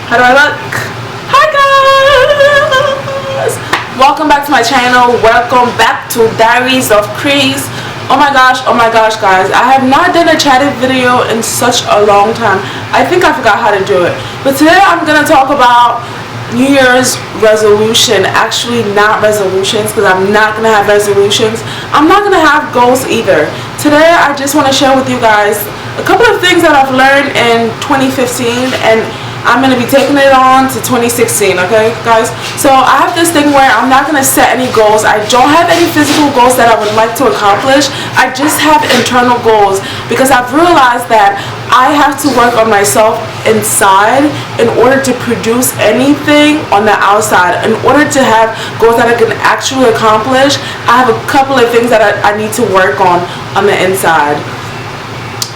How do I look? Hi guys! Welcome back to my channel. Welcome back to Diaries of Crease. Oh my gosh guys, I have not done a chatted video in such a long time. I think I forgot how to do it. But today I'm gonna talk about New Year's resolution. Actually not resolutions, because I'm not gonna have resolutions. I'm not gonna have goals either. Today I just want to share with you guys a couple of things that I've learned in 2015, and I'm going to be taking it on to 2016, okay guys? So I have this thing where I'm not going to set any goals. I don't have any physical goals that I would like to accomplish. I just have internal goals, because I've realized that I have to work on myself inside in order to produce anything on the outside. In order to have goals that I can actually accomplish, I have a couple of things that I need to work on the inside.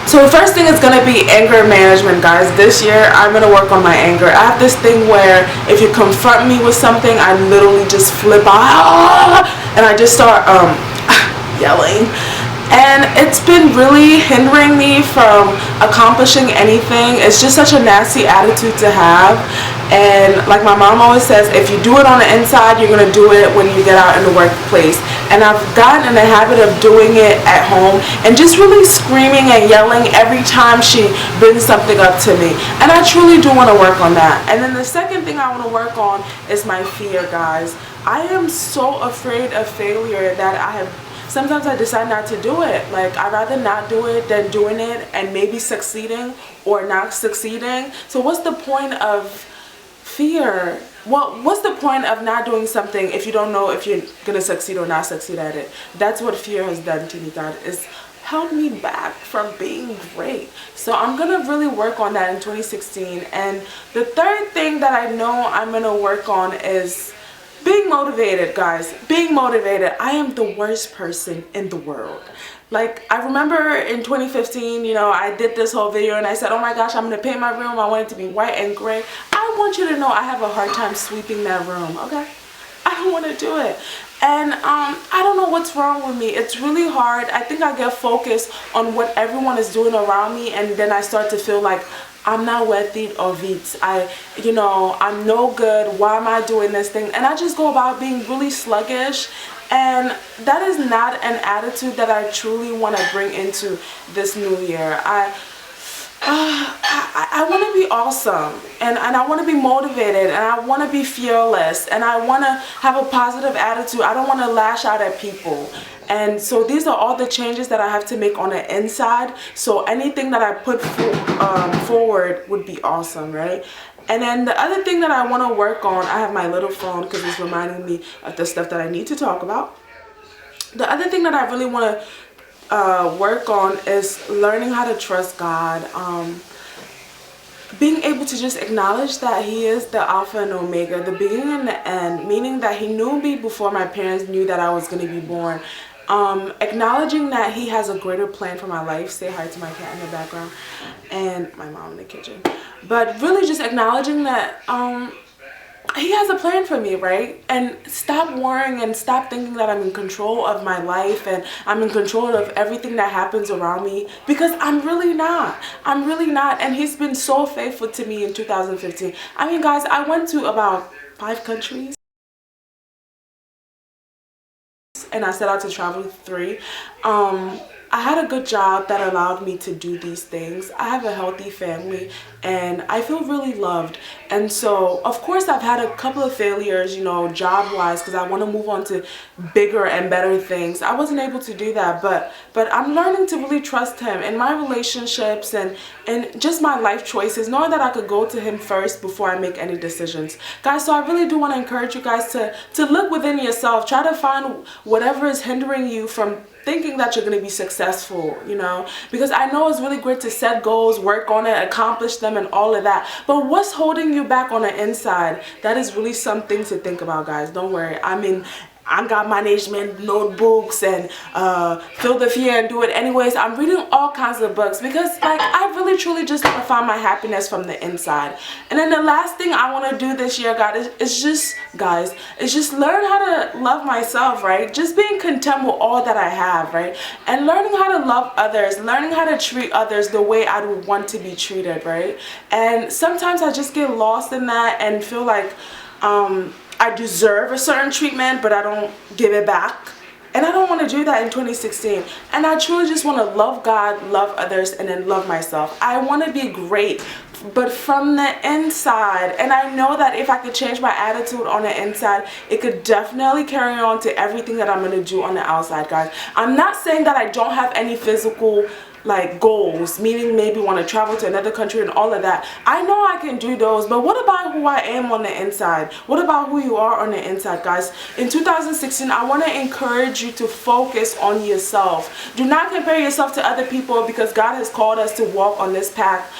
So the first thing is going to be anger management, guys. This year I'm going to work on my anger. I have this thing where if you confront me with something, I literally just flip out and I just start yelling. And it's been really hindering me from accomplishing anything. It's just such a nasty attitude to have. And like my mom always says, if you do it on the inside, you're going to do it when you get out in the workplace. And I've gotten in the habit of doing it at home and just really screaming and yelling every time she brings something up to me. And I truly do want to work on that. And then the second thing I want to work on is my fear, guys. I am so afraid of failure that sometimes I decide not to do it. Like, I'd rather not do it than doing it and maybe succeeding or not succeeding. So what's the point of fear? Well, what's the point of not doing something if you don't know if you're gonna succeed or not succeed at it? That's what fear has done to me, guys. It's held me back from being great. So I'm gonna really work on that in 2016. And the third thing that I know I'm gonna work on is being motivated, guys. Being motivated. I am the worst person in the world. Like, I remember in 2015, you know, I did this whole video and I said, oh my gosh, I'm going to paint my room. I want it to be white and gray. I want you to know I have a hard time sweeping that room, okay? I don't want to do it. And I don't know what's wrong with me. It's really hard. I think I get focused on what everyone is doing around me, and then I start to feel like I'm not worth it or it. I'm no good. Why am I doing this thing? And I just go about being really sluggish. And that is not an attitude that I truly want to bring into this new year. I want to be awesome, and I want to be motivated, and I want to be fearless, and I want to have a positive attitude. I don't want to lash out at people. And so these are all the changes that I have to make on the inside. So anything that I put forward would be awesome, right? And then the other thing that I want to work on, I have my little phone because it's reminding me of the stuff that I need to talk about. The other thing that I really want to work on is learning how to trust God. Being able to just acknowledge that He is the Alpha and Omega, the beginning and the end, meaning that He knew me before my parents knew that I was going to be born. Acknowledging that He has a greater plan for my life. Say hi to my cat in the background and my mom in the kitchen. But really just acknowledging that He has a plan for me, right? And stop worrying and stop thinking that I'm in control of my life and I'm in control of everything that happens around me, because I'm really not. I'm really not. And He's been so faithful to me in 2015. I mean, guys, I went to about 5 countries. And I set out to travel 3. I had a good job that allowed me to do these things. I have a healthy family and I feel really loved. And so, of course, I've had a couple of failures, you know, job-wise, because I want to move on to bigger and better things. I wasn't able to do that, but I'm learning to really trust Him in my relationships and just my life choices, knowing that I could go to Him first before I make any decisions. Guys, so I really do want to encourage you guys to look within yourself. Try to find whatever is hindering you from thinking that you're going to be successful, you know, because I know it's really great to set goals, work on it, accomplish them and all of that, but what's holding you back on the inside? That is really something to think about, guys. Don't worry. I mean, anger management notebooks and Feel the Fear and Do It Anyways. I'm reading all kinds of books because like I really truly just want to find my happiness from the inside. And then the last thing I want to do this year, guys, is just learn how to love myself, right? Just being content with all that I have, right? And learning how to love others, learning how to treat others the way I would want to be treated, right? And sometimes I just get lost in that and feel like I deserve a certain treatment, but I don't give it back. And I don't want to do that in 2016. And I truly just want to love God, love others, and then love myself. I want to be great, but from the inside. And I know that if I could change my attitude on the inside, it could definitely carry on to everything that I'm going to do on the outside, guys. I'm not saying that I don't have any physical like goals, meaning maybe want to travel to another country and all of that. I know I can do those, but what about who I am on the inside? What about who you are on the inside, guys? In 2016, I want to encourage you to focus on yourself. Do not compare yourself to other people, because God has called us to walk on this path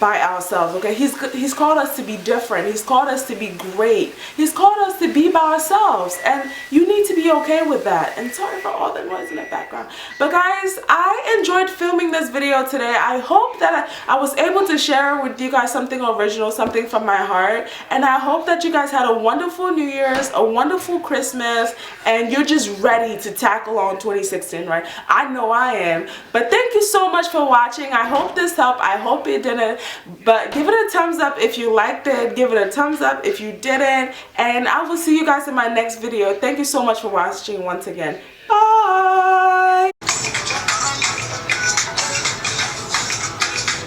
by ourselves, okay? He's called us to be different. He's called us to be great. He's called us to be by ourselves, and you need to be okay with that. And sorry for all the noise in the background, but guys, I enjoyed filming this video today. I hope that I was able to share with you guys something original, something from my heart, and I hope that you guys had a wonderful New Year's, a wonderful Christmas, and you're just ready to tackle on 2016, right? I know I am. But thank you so much for watching. I hope this helped. I hope it didn't. But give it a thumbs up if you liked it. Give it a thumbs up if you didn't. And I will see you guys in my next video. Thank you so much for watching once again.